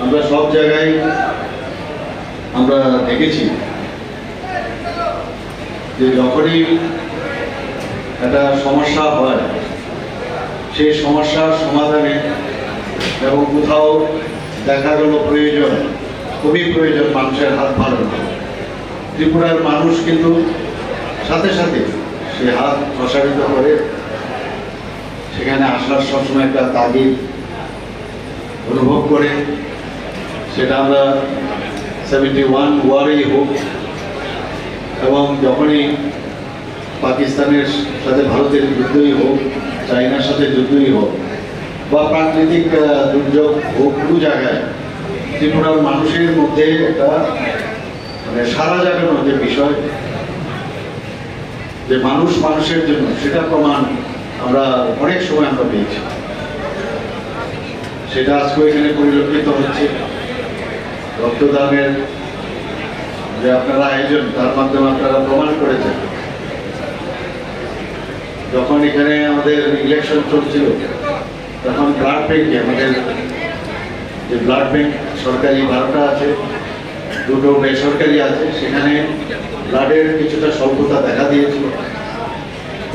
আমরা সব জায়গায় আমরা দেখেছি যে যখনই একটা সমস্যা হয় সেই সমস্যার সমাধানে এবং কোথাও দেখা গেল প্রয়োজন, খুবই প্রয়োজন মানুষের হাত বাড়ানো, ত্রিপুরার মানুষ কিন্তু সাথে সাথে সে হাত প্রসারিত করে সেখানে আসার সবসময় একটা তাগিদ অনুভব করে। সেটা আমরা 71 ওয়ারেই হোক এবং যখনই পাকিস্তানের সাথে ভারতের যুদ্ধই হোক, চায়নার সাথে যুদ্ধই হোক বা প্রাকৃতিক দুর্যোগ হোক, কোনো জায়গায় ত্রিপুরার মানুষের মধ্যে একটা মানে সারা জাগানোর যে বিষয়, যে মানুষ মানুষের জন্য, সেটা প্রমাণ আমরা অনেক সময় আমরা পেয়েছি। সেটা আজকে এখানে পরিলক্ষিত হচ্ছে। রক্তদানের যে আপনারা আয়োজন, তার মাধ্যমে আপনারা প্রমাণ করেছেন। যখন এখানে আমাদের ইলেকশন চলছিল তখন ব্লাড ব্যাংকে, আমাদের যে ব্লাড ব্যাংক সরকারি 12টা আছে, 2টো বেসরকারি আছে, সেখানে ব্লাডের কিছুটা স্বল্পতা দেখা দিয়েছিল।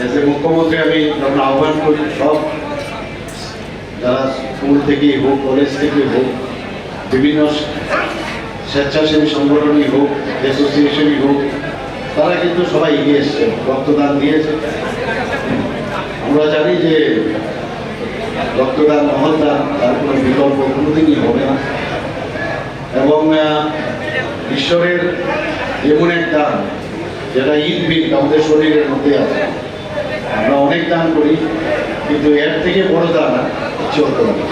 এসে মুখ্যমন্ত্রী আমি যখন আহ্বান করি, সব যারা স্কুল থেকেই হোক, কলেজ থেকে হোক, বিভিন্ন স্বেচ্ছাসেবী সংগঠনই হোক, অ্যাসোসিয়েশনই হোক, তারা কিন্তু সবাই এগিয়ে এসছে, রক্তদান দিয়েছে। আমরা জানি যে রক্তদান মহৎদান, তার কোনো বিকল্প কোনোদিনই হবে না। এবং ঈশ্বরের এমন এক দান যেটা ইনবিল্ট আমাদের শরীরের মধ্যে আছে। আমরা অনেক দান করি, কিন্তু এর থেকে বড় দান কিছু হতে পারে।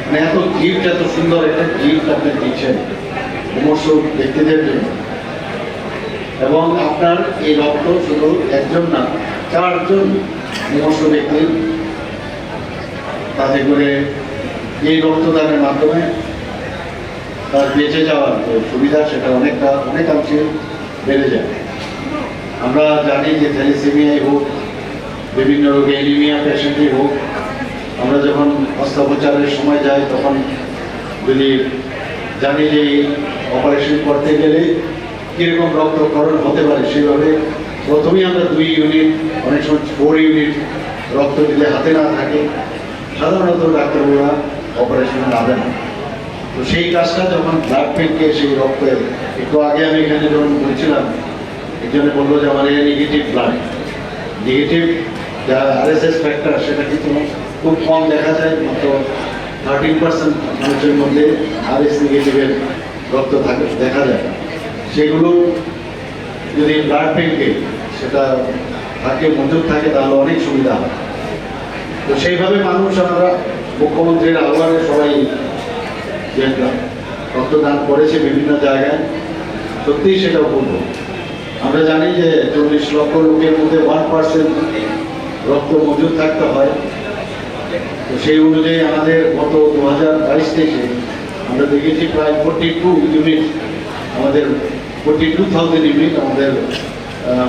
মানে এত গিফট, এত সুন্দর একটা গিফট আপনি দিচ্ছেন মুমূর্ষু ব্যক্তিদের জন্য। এবং আপনার এই রক্ত শুধু একজন না, 4 জন মুমূর্ষু ব্যক্তির, তাতে করে এই রক্তদানের মাধ্যমে তার বেঁচে যাওয়ার যে সুবিধা, সেটা অনেকাংশে বেড়ে যায়। আমরা জানি যে থ্যালাসেমিয়াই হোক, বিভিন্ন রোগে অ্যানিমিয়া পেশেন্টই হোক, আমরা যখন অস্ত্রোপচারের সময় যাই তখন যদি জানি যে অপারেশন করতে গেলে কীরকম রক্তক্ষরণ হতে পারে, সেভাবে প্রথমেই আমরা 2 ইউনিট, অনেক সময় 4 ইউনিট রক্ত দিলে হাতে না থাকে, সাধারণত ডাক্তারবাবুরা অপারেশনে নামে না। তো সেই কাজটা যখন ব্লাড ব্যাংকে সেই রক্তের, একটু আগে আমি এখানে যখন বলছিলাম, একজনে বললো যে আমার নেগেটিভ ব্লাড, নেগেটিভ যা RSS ফ্যাক্টর, সেটা কিন্তু খুব কম দেখা যায়। মাত্র 13% মানুষের মধ্যে RS নেগেটিভের রক্ত থাকে দেখা যায়। সেগুলো যদি ব্লাড ব্যাংকে সেটা থাকে, মজুদ থাকে, তাহলে অনেক সুবিধা হয়। তো সেইভাবে মানুষ, আমরা মুখ্যমন্ত্রীর আহ্বানে সবাই যে রক্তদান করেছে বিভিন্ন জায়গায়, সত্যিই সেটা অপূর্ব। আমরা জানি যে 40 লক্ষ লোকের মধ্যে 1% রক্ত মজুদ থাকতে হয়। তো সেই অনুযায়ী আমাদের গত 2022-23 আমরা দেখেছি প্রায় 42 ইউনিট, আমাদের 42,000 ইউনিট আমাদের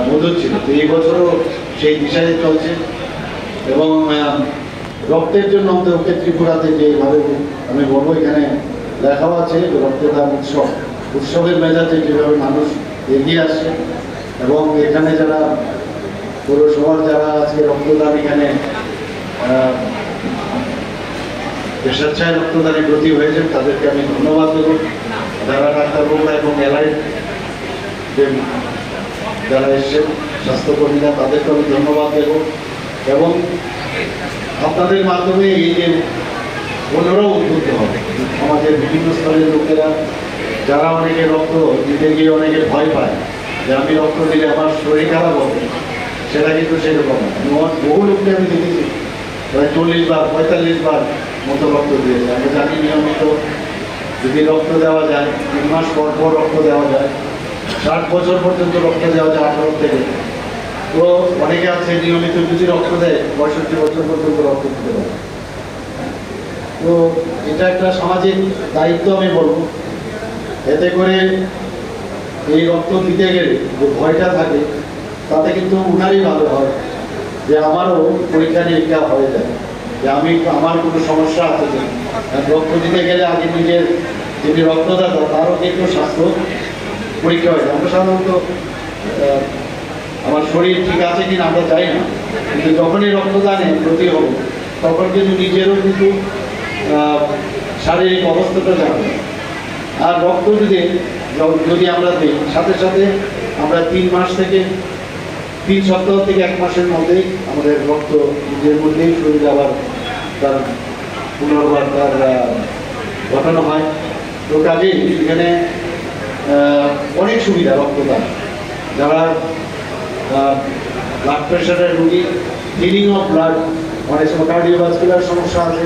মজুদ ছিল। তো এই বছরও সেই দিশায় চলছে। এবং রক্তের জন্য আমাদের ত্রিপুরাতে যেভাবে আমি বলবো, এখানে লেখাও আছে রক্তদান উৎসব, উৎসবের মেজাজে যেভাবে মানুষ এগিয়ে আসছে। এবং এখানে যারা পৌরসভার যারা আজকে রক্তদান এখানে স্বেচ্ছায় রক্তদানে ব্রতী হয়েছেন, তাদেরকে আমি ধন্যবাদ দেবো। যারা ডাক্তারবাবুরা এবং এলাইট যে যারা এসছেন স্বাস্থ্যকর্মীরা, তাদেরকে আমি ধন্যবাদ দেব। এবং আপনাদের মাধ্যমে এই যে অন্যরাও উদ্বুদ্ধ হবে, আমাদের বিভিন্ন স্তরের লোকেরা, যারা অনেকে রক্ত দিতে গিয়ে অনেকে ভয় পায় যে আমি রক্ত দিলে আমার শরীর খারাপ হবে, সেটা কিন্তু সেরকম না। বহু লোককে আমি দেখেছি প্রায় 40 বার 45 বার মতো রক্ত দিয়েছে। আমরা জানি নিয়মিত যদি রক্ত দেওয়া যায়, 3 মাস পর পর রক্ত দেওয়া যায়, 60 বছর পর্যন্ত রক্ত দেওয়া যায় 18 থেকে। তো অনেকে আছে নিয়মিত যদি রক্ত দেয় 65 বছর পর্যন্ত রক্ত দিতে পারে। তো এটা একটা সামাজিক দায়িত্ব আমি বলবো। এতে করে এই রক্ত দিতে গেলে যে ভয়টা থাকে, তাতে কিন্তু উনারই ভালো হয় যে আমারও পরীক্ষা নিরীক্ষা হয়ে যায় যে আমি আমার কোনো সমস্যা আছে কিনা। রক্ত দিতে গেলে আগে নিজের যিনি রক্তদাতা তারও কিন্তু স্বাস্থ্য পরীক্ষা হয়। আমরা সাধারণত আমার শরীর ঠিক আছে কিনা আমরা চাই না, কিন্তু যখনই রক্তদানে ব্রতী হব তখন কিন্তু নিজেরও কিন্তু শারীরিক অবস্থাটা জানবে। আর রক্ত যদি আমরা দিই সাথে সাথে আমরা 3 মাস থেকে 3 সপ্তাহ থেকে 1 মাসের মধ্যেই আমাদের রক্ত নিজের মধ্যেই শরীরে আবার তার পুনর্বার তার ঘটানো হয়। তো কাজেই এখানে অনেক সুবিধা রক্তদান। যারা ব্লাড প্রেশারের রুগী, ক্লিনিং অফ ব্লাড, অনেক সময় কার্ডিওভাস্কুলার সমস্যা আছে,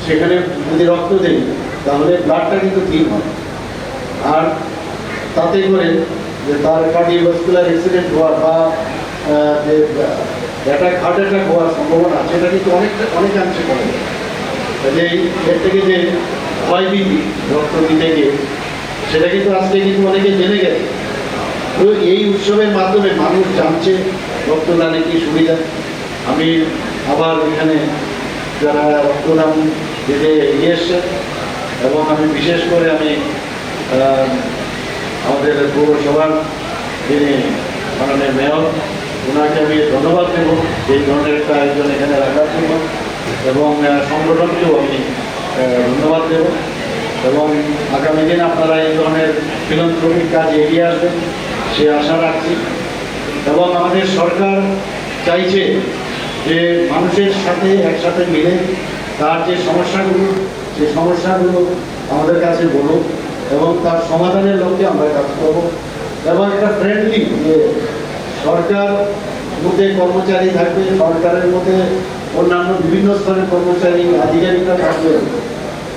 সেখানে যদি রক্ত দেই তাহলে ব্লাডটা কিন্তু ক্লিন হয়। আর তাতে করে যে তার কার্ডিওভাস্কুলার অ্যাক্সিডেন্ট হওয়ার বা যে হার্ট অ্যাটাক হওয়ার সম্ভাবনা সেটা কিন্তু অনেকাংশে কমে যায়। যে এর থেকে যে ভয়ভীতি রক্ত দিতে গিয়ে সেটা কিন্তু আজকে কিন্তু অনেকে জেনে গেছে। তো এই উৎসবের মাধ্যমে মানুষ জানছে রক্তদানে কি সুবিধা। আমি আবার এখানে যারা রক্তদান দিতে এগিয়ে এসছে এবং আমি বিশেষ করে আমি আমাদের পৌরসভার যিনি মাননীয় মেয়র, ওনাকে আমি ধন্যবাদ দেব এই ধরনের একটা আয়োজন এখানে রাখার জন্য, এবং সংগঠনকেও আমি ধন্যবাদ দেব। এবং আগামী দিন আপনারা এই ধরনের ফিলান্থ্রপিক কাজ এগিয়ে আসবেন সে আশা রাখছি। এবং আমাদের সরকার চাইছে যে মানুষের সাথে একসাথে মিলে তার যে সমস্যাগুলো সেই সমস্যাগুলো আমাদের কাছে বলুক এবং তার সমাধানের লক্ষ্যে আমরা কাজ করব। এবং একটা ফ্রেন্ডলি যে সরকার মধ্যে কর্মচারী থাকবে, সরকারের মধ্যে অন্যান্য বিভিন্ন স্তরের কর্মচারী আধিকারিকরা থাকবে,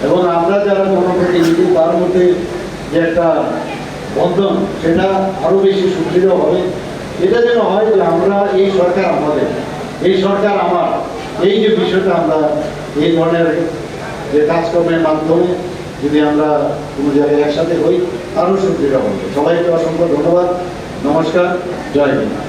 এবং আমরা যারা জনপ্রতিনিধি তার মধ্যে যে একটা বন্ধন সেটা আরও বেশি সুদৃঢ় হবে। এটা যেন হয় যে আমরা এই সরকার আমাদের, এই সরকার আমার, এই যে বিষয়টা আমরা এই ধরনের যে কাজকর্মের মাধ্যমে যদি আমরা কোনো জায়গায় একসাথে হই আরও সুদৃঢ় হবে। সবাইকে অসংখ্য ধন্যবাদ। নমস্কার, জয় হিন্দ।